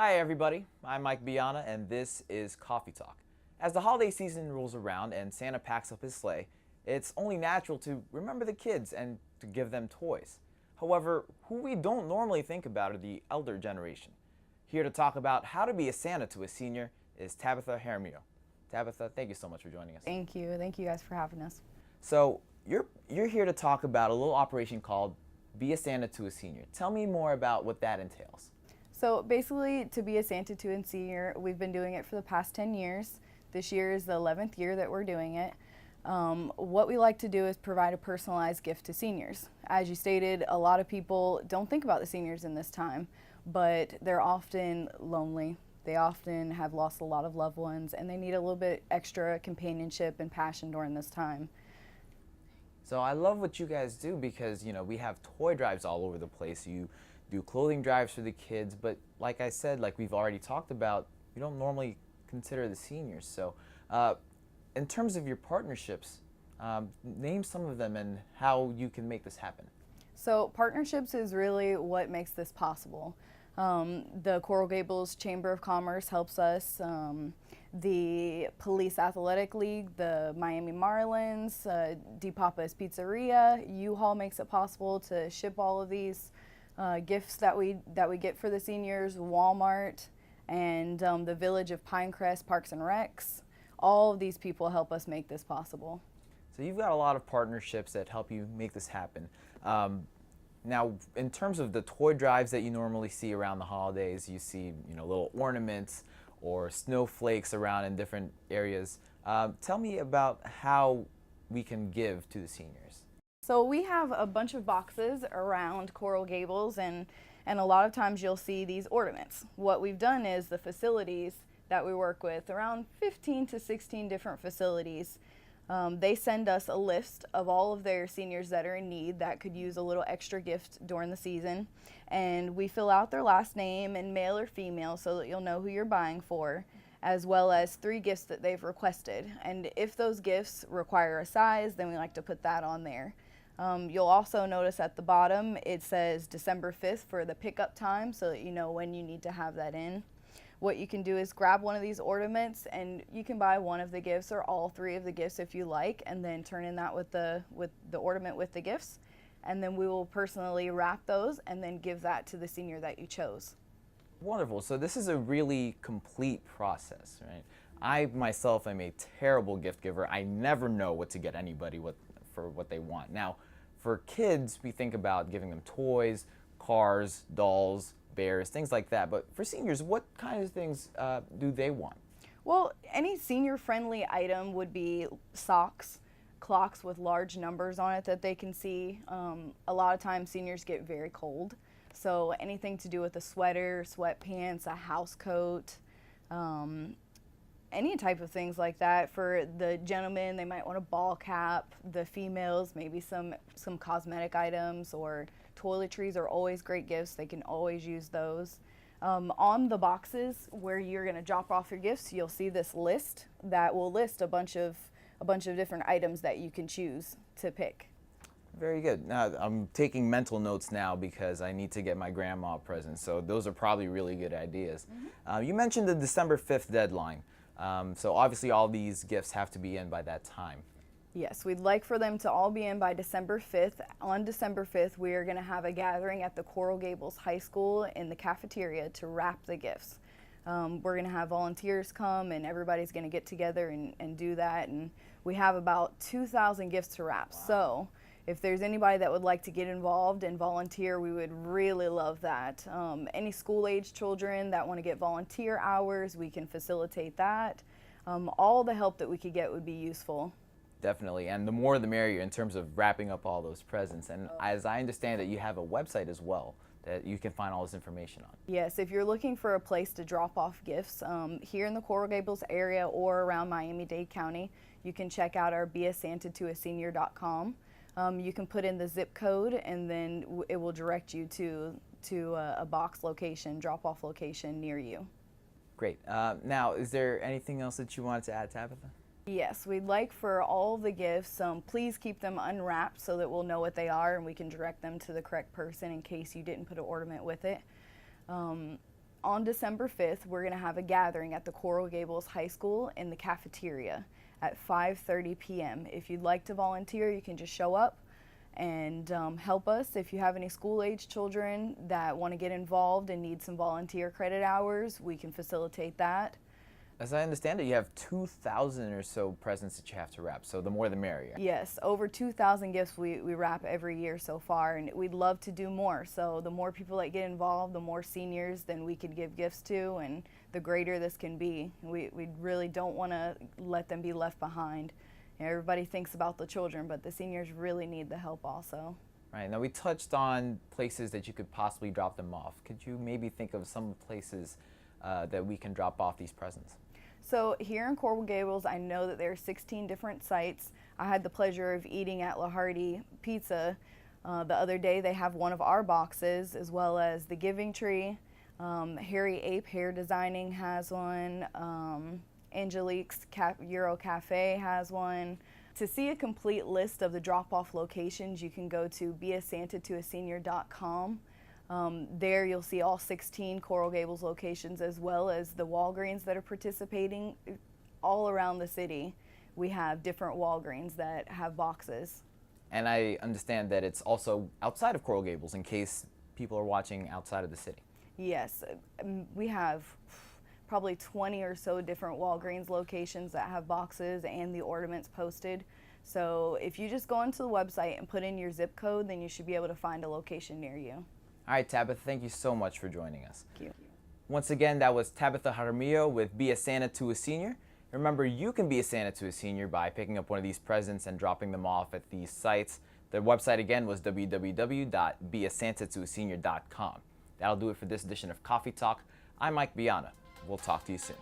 Hi everybody, I'm Mike Biana and this is Coffee Talk. As the holiday season rolls around and Santa packs up his sleigh, it's only natural to remember the kids and to give them toys. However, who we don't normally think about are the elder generation. Here to talk about how to be a Santa to a senior is Tabitha Jaramillo. Tabitha, thank you so much for joining us. Thank you. Thank you guys for having us. So, you're here to talk about a little operation called Be a Santa to a Senior. Tell me more about what that entails. So basically, to be a Santa to a senior, we've been doing it for the past 10 years. This year is the 11th year that we're doing it. What we like to do is provide a personalized gift to seniors. As you stated, a lot of people don't think about the seniors in this time, but they're often lonely. They often have lost a lot of loved ones, and they need a little bit extra companionship and passion during this time. So I love what you guys do because, we have toy drives all over the place. You do clothing drives for the kids, but like I said, like we've already talked about, you don't normally consider the seniors. So in terms of your partnerships, name some of them and how you can make this happen. So partnerships is really what makes this possible. The Coral Gables Chamber of Commerce helps us. The Police Athletic League, the Miami Marlins, DePapa's Pizzeria, U-Haul makes it possible to ship all of these gifts that we get for the seniors. Walmart and the Village of Pinecrest Parks and Recs. All of these people help us make this possible. So you've got a lot of partnerships that help you make this happen. Now, in terms of the toy drives that you normally see around the holidays, you see, little ornaments or snowflakes around in different areas. Tell me about how we can give to the seniors. So we have a bunch of boxes around Coral Gables, and a lot of times you'll see these ornaments. What we've done is the facilities that we work with, around 15 to 16 different facilities, they send us a list of all of their seniors that are in need that could use a little extra gift during the season. And we fill out their last name and male or female so that you'll know who you're buying for, as well as 3 gifts that they've requested. And if those gifts require a size, then we like to put that on there. You'll also notice at the bottom it says December 5th for the pickup time so that you know when you need to have that in. What you can do is grab one of these ornaments and you can buy one of the gifts or all 3 of the gifts if you like, and then turn in that with the ornament with the gifts, and then we will personally wrap those and then give that to the senior that you chose. Wonderful. So this is a really complete process, right? I myself am a terrible gift giver. I never know what to get anybody for what they want. Now, for kids, we think about giving them toys, cars, dolls, bears, things like that. But for seniors, what kind of things do they want? Well, any senior-friendly item would be socks, clocks with large numbers on it that they can see. A lot of times seniors get very cold, so anything to do with a sweater, sweatpants, a house coat, any type of things like that. For the gentlemen, they might want a ball cap. The females, maybe some cosmetic items, or toiletries are always great gifts. They can always use those. On the boxes where you're going to drop off your gifts, you'll see this list that will list a bunch of different items that you can choose to pick. Very good. Now, I'm taking mental notes now because I need to get my grandma a present, so those are probably really good ideas. Mm-hmm. You mentioned the December 5th deadline, so obviously all these gifts have to be in by that time. Yes, we'd like for them to all be in by December 5th. On December 5th, we are going to have a gathering at the Coral Gables High School in the cafeteria to wrap the gifts. We're going to have volunteers come, and everybody's going to get together and do that. And we have about 2,000 gifts to wrap. Wow. So if there's anybody that would like to get involved and volunteer, we would really love that. Any school-age children that want to get volunteer hours, we can facilitate that. All the help that we could get would be useful. Definitely, and the more the merrier in terms of wrapping up all those presents. And as I understand it, you have a website as well that you can find all this information on. Yes, if you're looking for a place to drop off gifts here in the Coral Gables area or around Miami-Dade County, you can check out our beasantatoasenior.com. You can put in the zip code, and then it will direct you to a box location, drop-off location near you. Great. Now, is there anything else that you wanted to add, Tabitha? Yes, we'd like for all the gifts, please keep them unwrapped so that we'll know what they are and we can direct them to the correct person in case you didn't put an ornament with it. on December 5th, we're going to have a gathering at the Coral Gables High School in the cafeteria at 5:30 p.m. If you'd like to volunteer, you can just show up and help us. If you have any school-age children that want to get involved and need some volunteer credit hours, we can facilitate that. As I understand it, you have 2,000 or so presents that you have to wrap, so the more the merrier. Yes, over 2,000 gifts we wrap every year so far, and we'd love to do more. So the more people that get involved, the more seniors then we could give gifts to, and the greater this can be. We really don't want to let them be left behind. You know, everybody thinks about the children, but the seniors really need the help also. Right, now we touched on places that you could possibly drop them off. Could you maybe think of some places that we can drop off these presents? So here in Coral Gables, I know that there are 16 different sites. I had the pleasure of eating at La Hardy Pizza the other day. They have one of our boxes, as well as the Giving Tree. Harry Ape Hair Designing has one. Angelique's Euro Cafe has one. To see a complete list of the drop-off locations, you can go to beasantatoasenior.com. There you'll see all 16 Coral Gables locations, as well as the Walgreens that are participating all around the city. We have different Walgreens that have boxes. And I understand that it's also outside of Coral Gables in case people are watching outside of the city. Yes, we have probably 20 or so different Walgreens locations that have boxes and the ornaments posted. So if you just go onto the website and put in your zip code, then you should be able to find a location near you. All right, Tabitha, thank you so much for joining us. Thank you. Once again, that was Tabitha Jaramillo with Be a Santa to a Senior. Remember, you can be a Santa to a senior by picking up one of these presents and dropping them off at these sites. The website again was www.beasantatoasenior.com. That'll do it for this edition of Coffee Talk. I'm Mike Biana. We'll talk to you soon.